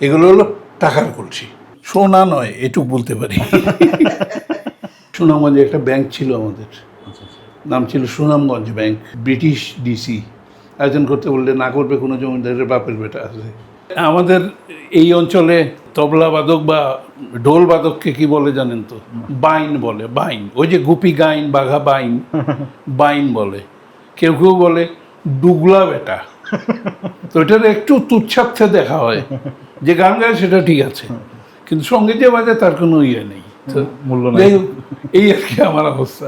এগুলো হলো টাকার কলসি, সোনা নয় এটুক বলতে পারি। সুনামগঞ্জে একটা ব্যাংক ছিল আমাদের, নাম ছিল সুনামগঞ্জ ব্যাংক। ব্রিটিশ ডিসি আয়োজন করতে বললে না করবে কোনো জমিদারের বাপের বেটা আছে। আমাদের এই অঞ্চলে তবলা বাদক বা ঢোল বাদককে কি বলে জানেন তো? বাইন বলে, বাইন। ওই যে গুপি গাইন, বাঘা বাইন, বাইন বলে। কেউ কেউ বলে ডুগলা বেটা। তো এটার একটু তুচ্ছাচ্ছে দেখা হয়, যে গান গায় সেটা ঠিক আছে, কিন্তু সঙ্গে যে বাজে তার কোনো ইয়ে নেই, মূল্য যাই নেই। হোক, এই আর কি আমার অবস্থা।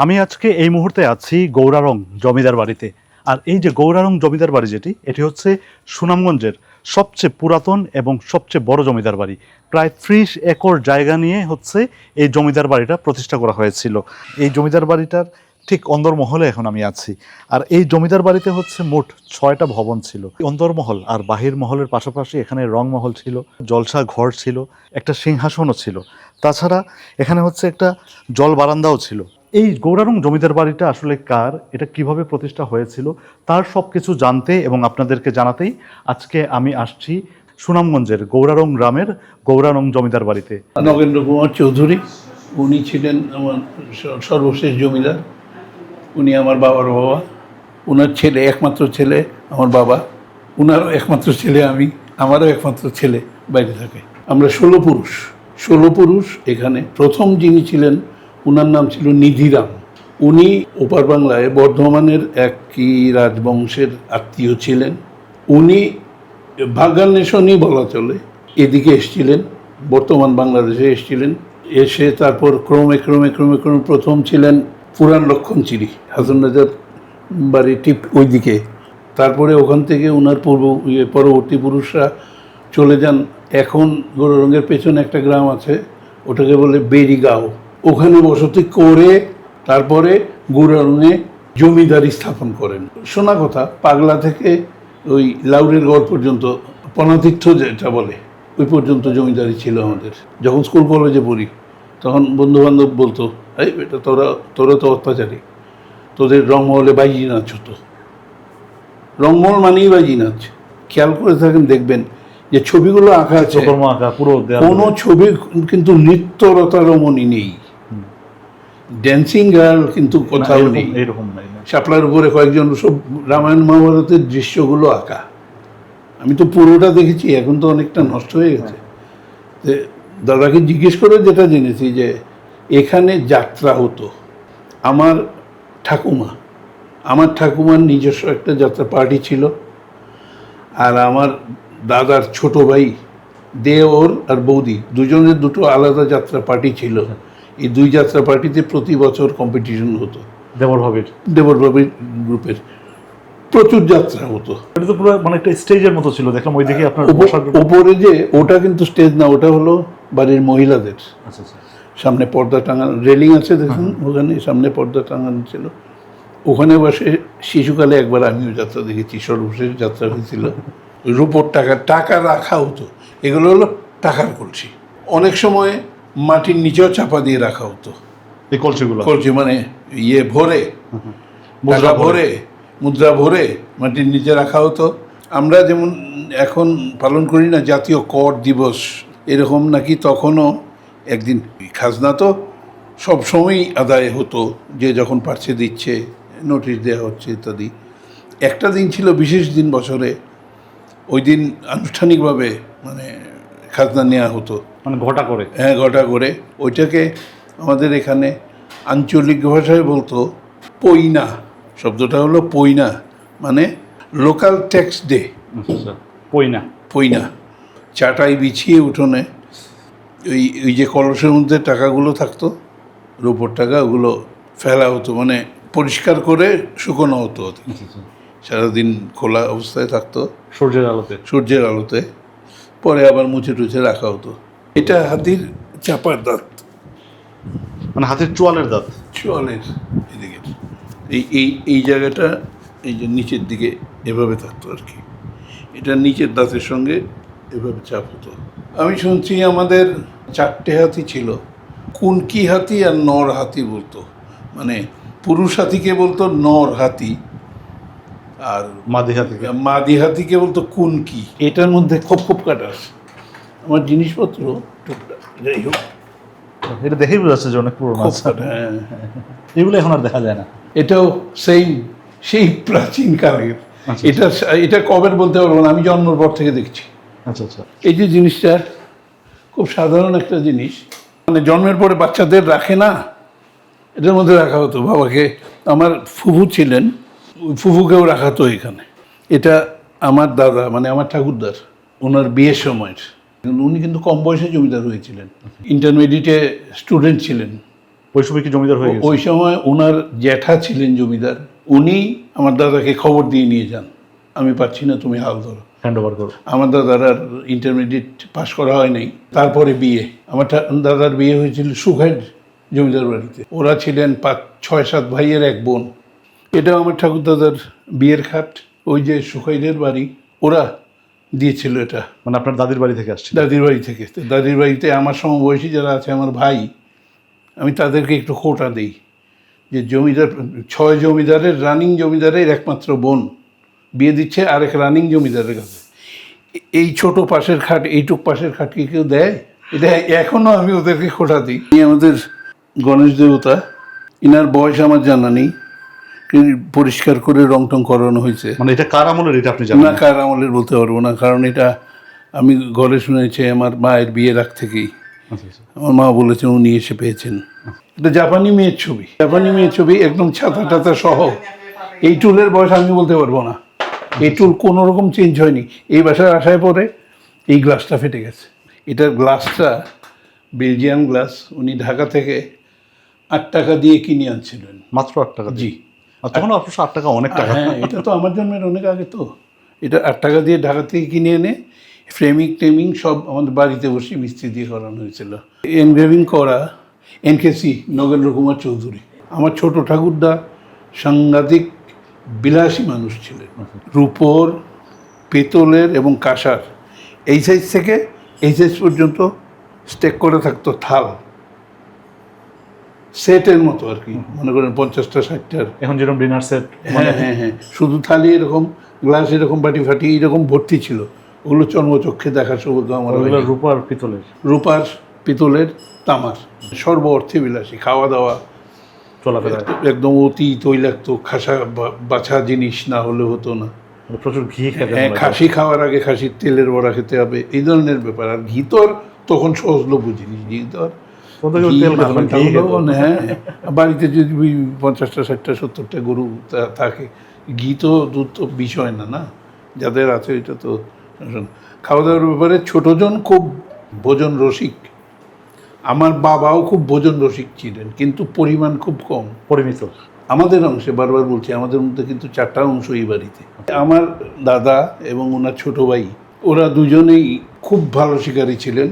আমি আজকে এই মুহূর্তে আছি গৌরারং জমিদার বাড়িতে। আর এই যে গৌরারং জমিদার বাড়ি যেটি, এটি হচ্ছে সুনামগঞ্জের সবচেয়ে পুরাতন এবং সবচেয়ে বড় জমিদার বাড়ি। প্রায় 30 একর জায়গা নিয়ে হচ্ছে এই জমিদার বাড়িটা প্রতিষ্ঠা করা হয়েছিল। এই জমিদার বাড়িটার ঠিক অন্দরমহলে এখন আমি আছি। আর এই জমিদার বাড়িতে হচ্ছে মোট 6টা ভবন ছিল। অন্দরমহল আর বাহির মহলের পাশাপাশি এখানে রংমহল ছিল, জলসা ঘর ছিল, একটা সিংহাসনও ছিল। তাছাড়া এখানে হচ্ছে একটা জল বারান্দাও ছিল। এই গৌরারং জমিদার বাড়িটা আসলে কার, এটা কিভাবে প্রতিষ্ঠা হয়েছিল, তার সব কিছু জানতে এবং আপনাদেরকে জানাতেই আজকে আমি আসছি সুনামগঞ্জের গৌরারং গ্রামের গৌরারং জমিদার বাড়িতে। নগেন্দ্র কুমার চৌধুরী, উনি ছিলেন আমার সর্বশেষ জমিদার। উনি আমার বাবার বাবা। ওনার ছেলে, একমাত্র ছেলে আমার বাবা, ওনারও একমাত্র ছেলে আমি, আমারও একমাত্র ছেলে বাইরে থাকে। আমরা 16 পুরুষ এখানে। প্রথম যিনি ছিলেন ওনার নাম ছিল নিধিরাম। উনি ওপার বাংলায় বর্ধমানের একই রাজবংশের আত্মীয় ছিলেন। উনি ভাগ্যান্বেষণই বলা চলে, এদিকে এসেছিলেন, বর্তমান বাংলাদেশে এসেছিলেন। এসে তারপর ক্রমে ক্রমে ক্রমে ক্রমে প্রথম ছিলেন পুরান লক্ষণচিরি, হাসান রাজার বাড়ি ঠিক ওইদিকে। তারপরে ওখান থেকে ওনার পরবর্তী পুরুষরা চলে যান। এখন গৌরারঙ্গের পেছনে একটা গ্রাম আছে, ওটাকে বলে বেরিগাঁও। ওখানে বসতি করে তারপরে গৌরারঙ্গে জমিদারি স্থাপন করেন। শোনা কথা, পাগলা থেকে ওই লাউড়ের গড় পর্যন্ত, পনাতীর্থ যেটা বলে, ওই পর্যন্ত জমিদারি ছিল আমাদের। যখন স্কুল কলেজে পড়ি তখন বন্ধুবান্ধব বলতো, এই বেটা তোরা তো অত্যাচারী, তোদের রংমহলে বাইজি নাচ হতো। রংমহল মানেই বাইজি নাচ। খেয়াল করে থাকেন দেখবেন যে ছবিগুলো আঁকা আছে, কোনো ছবি কিন্তু নৃত্যরতা রমণী নেই, ড্যান্সিং গার্ল কিন্তু কোথাও নেই। শাপলার উপরে কয়েকজন, সব রামায়ণ মহাভারতের দৃশ্যগুলো আঁকা। আমি তো পুরোটা দেখেছি, এখন তো অনেকটা নষ্ট হয়ে গেছে। দাদাকে জিজ্ঞেস করে যেটা জেনেছি যে এখানে যাত্রা হতো। আমার ঠাকুমার নিজস্ব একটা যাত্রা পার্টি ছিল, আর আমার দাদার ছোট ভাই দেওর আর বৌদি দুজনের দুটো আলাদা যাত্রা পার্টি ছিল। এই দুই যাত্রা পার্টিতে প্রতি বছর কম্পিটিশন হতো। দেবরভাবির গ্রুপের প্রচুর যাত্রা হতো। এটা তো পুরো মানে একটা স্টেজের মতো ছিল, দেখলাম ওইদিকে আপনার উপরে যে ওটা কিন্তু স্টেজ না, ওটা হলো বাড়ির মহিলাদের। সামনে পর্দা টাঙানো, রেলিং আছে দেখুন, ওখানে সামনে পর্দা টাঙানো ছিল। ওখানে বসে শিশুকালে একবার আমিও যাত্রা দেখেছি, সর্বশেষ যাত্রা হয়েছিল। রূপোর টাকা রাখা হতো। এগুলো হলো টাকার কলসি। অনেক সময় মাটির নিচেও চাপা দিয়ে রাখা হতো এই কলসি, মানে ভরে টাকা ভরে, মুদ্রা ভরে মাটির নিচে রাখা হতো। আমরা যেমন এখন পালন করি না জাতীয় কর দিবস, এরকম নাকি তখনও একদিন খাজনা তো সবসময়ই আদায় হতো, যে যখন পারছে দিচ্ছে, নোটিশ দেওয়া হচ্ছে ইত্যাদি। একটা দিন ছিল বিশেষ দিন বছরে, ওই দিন আনুষ্ঠানিকভাবে মানে খাজনা নেওয়া হতো, মানে ঘটা করে। হ্যাঁ, ঘটা করে। ওইটাকে আমাদের এখানে আঞ্চলিক ভাষায় বলতো পইনা। শব্দটা হলো পইনা, মানে লোকাল ট্যাক্স ডে। পইনা চাটাই বিছিয়ে উঠোনে ওই যে কলসের মধ্যে টাকাগুলো থাকতো, রূপোর টাকা, ওগুলো ফেলা হতো, মানে পরিষ্কার করে শুকনো হতো। সারাদিন খোলা অবস্থায় থাকতো সূর্যের আলোতে, পরে আবার মুছে টুছে রাখা হতো। এটা হাতির চাপার দাঁত, মানে হাতের চোয়ালের এদিকে এই জায়গাটা, এই যে নিচের দিকে এভাবে থাকতো আর কি। এটা নিচের দাঁতের সঙ্গে এভাবে চাপ হতো। আমি শুনছি আমাদের 4টে হাতি ছিল, কুনকি হাতি আর নর হাতি বলতো। মানে পুরুষ হাতিকে বলতো নর হাতি, আর মাদি হাতিকে বলতো কুনকি। এটার মধ্যে খোপ খোপ কাটা আছে, আমার জিনিসপত্র টুকটাক, যাই হোক, এটা দেখেই বোঝা যাচ্ছে যে অনেক পুরোনো খুব আছে। হ্যাঁ। এগুলো এখন আর দেখা যায় না। এটাও সেই প্রাচীন কালের। আচ্ছা, এটা এটা কবের বলতে পারবো না, আমি জন্মের পর থেকে দেখছি। আচ্ছা আচ্ছা। এই যে জিনিসটা খুব সাধারণ একটা জিনিস, মানে জন্মের পরে বাচ্চাদের রাখে না, এটার মধ্যে রাখা হতো বাবাকে। আমার ফুফু ছিলেন, ওই ফুফুকেও রাখা হতো এখানে। এটা আমার দাদা, মানে আমার ঠাকুরদার, ওনার বিয়ের সময়ের। উনি কিন্তু কম বয়সে জমিদার হয়েছিলেন, ইন্টারমিডিয়েটে স্টুডেন্ট ছিলেন। ওই সময় কি জমিদার হয়ে গেছে? ওই সময় ওনার জ্যাঠা ছিলেন জমিদার, উনি আমার দাদাকে খবর দিয়ে নিয়ে যান, আমি পাচ্ছি না, তুমি হাল ধরো। হ্যান্ড ওভার করো। আমার দাদার আর ইন্টারমিডিয়েট পাশ করা হয় নাই, তারপরে বিয়ে। আমার দাদার বিয়ে হয়েছিল সুখাইর জমিদার বাড়িতে। ওরা ছিলেন 5-6-7 ভাইয়ের এক বোন। এটাও আমার ঠাকুর দাদার বিয়ের খাট, ওই যে সুখাইদের বাড়ি, ওরা দিয়েছিল এটা মানে আপনার দাদির বাড়ি থেকে আসছে? দাদির বাড়ি থেকে। তো দাদির বাড়িতে আমার সমবয়সী যারা আছে, আমার ভাই, আমি তাদেরকে একটু খোঁটা দিই যে জমিদার 6 জমিদারের, রানিং জমিদারের একমাত্র বোন বিয়ে দিচ্ছে আরেক রানিং জমিদারের কাছে। এই ছোট পাশের খাট, এইটুক পাশের খাট কি কেউ দেয়? এটা এখনো আমি ওদেরকে খোঁটা দিই। আমাদের গণেশ দেবতা, ইনার বয়স আমার জানা নেই, কিন্তু পরিষ্কার করে রং টং করানো হয়েছে। মানে এটা কার আমলের, এটা আপনি জানেন না, কার আমলের বলতে পারবো না, কারণ এটা আমি ঘরে শুনেছি আমার মায়ের বিয়ের আগ থেকেই। আচ্ছা আচ্ছা। আমার মা বলেছেন উনি এসে পেয়েছেন। এটা জাপানি মেয়ের ছবি, জাপানি মেয়ের ছবি, একদম ছাতা টাতা সহ। এই টুলের বয়স আমি বলতে পারবো না, এই টুল কোনো রকম চেঞ্জ হয়নি। এই বাসায় আসায় পরে এই গ্লাসটা ফেটে গেছে। এটার গ্লাসটা বেলজিয়াম গ্লাস, উনি ঢাকা থেকে 8 টাকা দিয়ে কিনে আনছিলেন। মাত্র 8 টাকা? জি। আর তখন অবশ্য 8 টাকা অনেক টাকা। হ্যাঁ, এটা তো আমার জন্মের অনেক আগে। তো এটা 8 টাকা দিয়ে ঢাকা থেকে কিনে এনে ফ্রেমিং টেমিং সব আমাদের বাড়িতে বসে মিস্ত্রি দিয়ে করানো হয়েছিল। এনগ্রেভিং করা এনকেসি নগেন্দ্র কুমার চৌধুরী। আমার ছোট ঠাকুরদা সাংঘাতিক বিলাসী মানুষ ছিলেন। রূপোর, পেতলের এবং কাঁসার, এই সাইজ থেকে এই সাইজ পর্যন্ত স্টেক করে থাকতো থাল, সেটের মতো আর কি, মনে করেন 50টা 60টার। এখন যেরকম ডিনার সেট, হ্যাঁ হ্যাঁ হ্যাঁ, শুধু থালি এরকম, গ্লাস এরকম, বাটি ফাটি এরকম ভর্তি ছিল। ওগুলো চর্মচক্ষে দেখার সৌভাগ্য আমার ওগুলো হয়নি। রূপার পিতলের? রূপার, পিতলের, তামার, সর্ব অর্থে বিলাসী। খাওয়া দাওয়া চলাফেরা একদম অতি তৈলাক্ত, খাসা বাছা জিনিস না হলে হতো না। প্রচুর ঘি খেতে। হ্যাঁ, খাসি খাওয়ার আগে খাসির তেলের বড়া খেতে হবে, এই ধরনের ব্যাপার। আর ঘি তো আর তখন সহজলভ্য জিনিস, ঘি তো আর তেল খেত না। হ্যাঁ, বাড়িতে যদি 50টা 60টা 70টা গরু থাকে, ঘি তো দুধ তো বিষয় না, না যাদের আছে এটা তো। খাওয়া দাওয়ার ব্যাপারে ছোটজন খুব ভোজন রসিক, আমার বাবাও খুব ভোজন রসিক ছিলেন, কিন্তু পরিমাণ খুব কম, পরিমিত। আমাদের অংশে, বারবার বলছি, আমাদের মধ্যে কিন্তু 4টা অংশ এই বাড়িতে। আমার দাদা এবং ওনার ছোট ভাই, ওরা দুজনেই খুব ভালো শিকারী ছিলেন।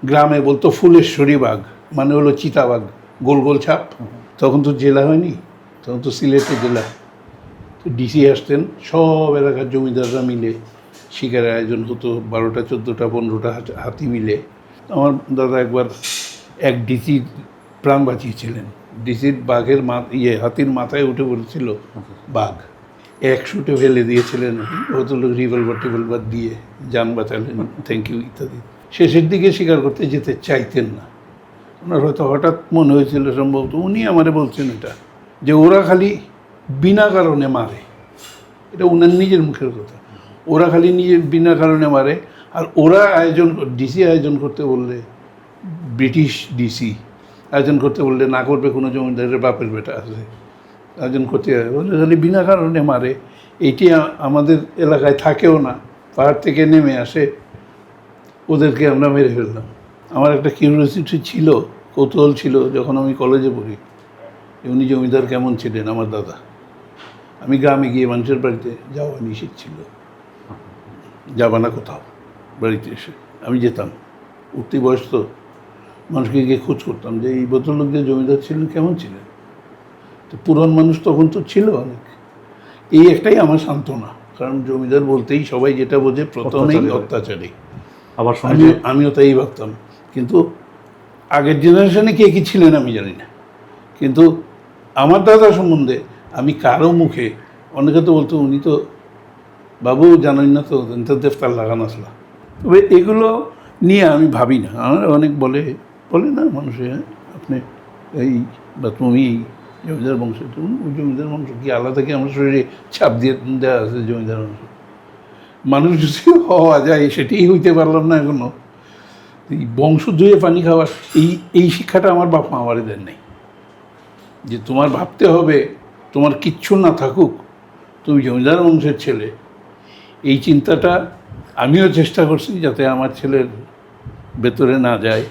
গ্রামে বলতো ফুলেশ্বরী বাঘ, মানে হলো চিতাবাঘ, গোল গোল ছাপ। তখন তো জেলা হয়নি, তখন তো সিলেটে জেলা। তো ডিসি আসতেন, সব এলাকার জমিদাররা মিলে শিকারের আয়োজন হতো, 12টা 14টা 15টা হাতি মিলে। আমার দাদা একবার এক ডিসির প্রাণ বাঁচিয়েছিলেন। ডিসির বাঘের হাতির মাথায় উঠে পড়েছিল বাঘ, 1 শুটে ফেলে দিয়েছিলেন, কত লোক রিভলভার দিয়ে যান বাঁচালেন, থ্যাংক ইউ ইত্যাদি। শেষের দিকে শিকার করতে যেতে চাইতেন না, ওনার হয়তো হঠাৎ মনে হয়েছিল সম্ভবত, উনি আমারে বলছেন এটা, যে ওরা খালি বিনা কারণে মারে। এটা উনার নিজের মুখের কথা, ওরা খালি নিজের বিনা কারণে মারে। আর ওরা ডিসি আয়োজন করতে বললে, ব্রিটিশ ডিসি আয়োজন করতে বললে না করবে কোনো জমিদারের বাপের বেটা আছে, আয়োজন করতে বলে খালি বিনা কারণে মারে। এইটি আমাদের এলাকায় থাকেও না, পাহাড় থেকে নেমে আসে, ওদেরকে আমরা মেরে ফেললাম। আমার একটা কিউরিওসিটি ছিল, কৌতূহল ছিল, যখন আমি কলেজে পড়ি, উনি জমিদার কেমন ছিলেন আমার দাদা। আমি গ্রামে গিয়ে মানুষের বাড়িতে যাওয়া নিষেধ ছিল, যাবা না কোথাও, বাড়িতে এসে আমি যেতাম, উঠতি বয়স তো, মানুষকে গিয়ে খোঁজ করতাম যে এই ভদ্রলোক যে জমিদার ছিলেন কেমন ছিলেন। তো পুরান মানুষ তখন তো ছিল অনেক, এই একটাই আমার সান্ত্বনা, কারণ জমিদার বলতেই সবাই যেটা বোঝে প্রথমেই অত্যাচারী। আবার আমিও তাই ভাবতাম, কিন্তু আগের জেনারেশনে কে কী ছিলেন আমি জানি না, কিন্তু আমার দাদা সম্বন্ধে আমি কারো মুখে, অনেকে তো বলতো উনি তো বাবু জানেন না তো দেফতার লাগানো আসলা। তবে এগুলো নিয়ে আমি ভাবি না। আমার অনেক বলে না মানুষে, আপনি এই বা তুমি এই জমিদার বংশ, তুমি ওই জমিদার বংশ কি আলাদা কি আমার শরীরে ছাপ দিয়ে দেওয়া আছে জমিদার বংশ? মানুষ যদি হওয়া যায় সেটাই হইতে পারলাম না এখনো। এই বংশ ধুয়ে পানি খাওয়ার এই শিক্ষাটা আমার বাপ মা আমারে দেন নাই, যে তোমার ভাবতে হবে তোমার কিচ্ছু না থাকুক তুমি জমিদার বংশের ছেলে। এই চিন্তাটা আমিও চেষ্টা করছি যাতে আমার ছেলের ভেতরে না যায়।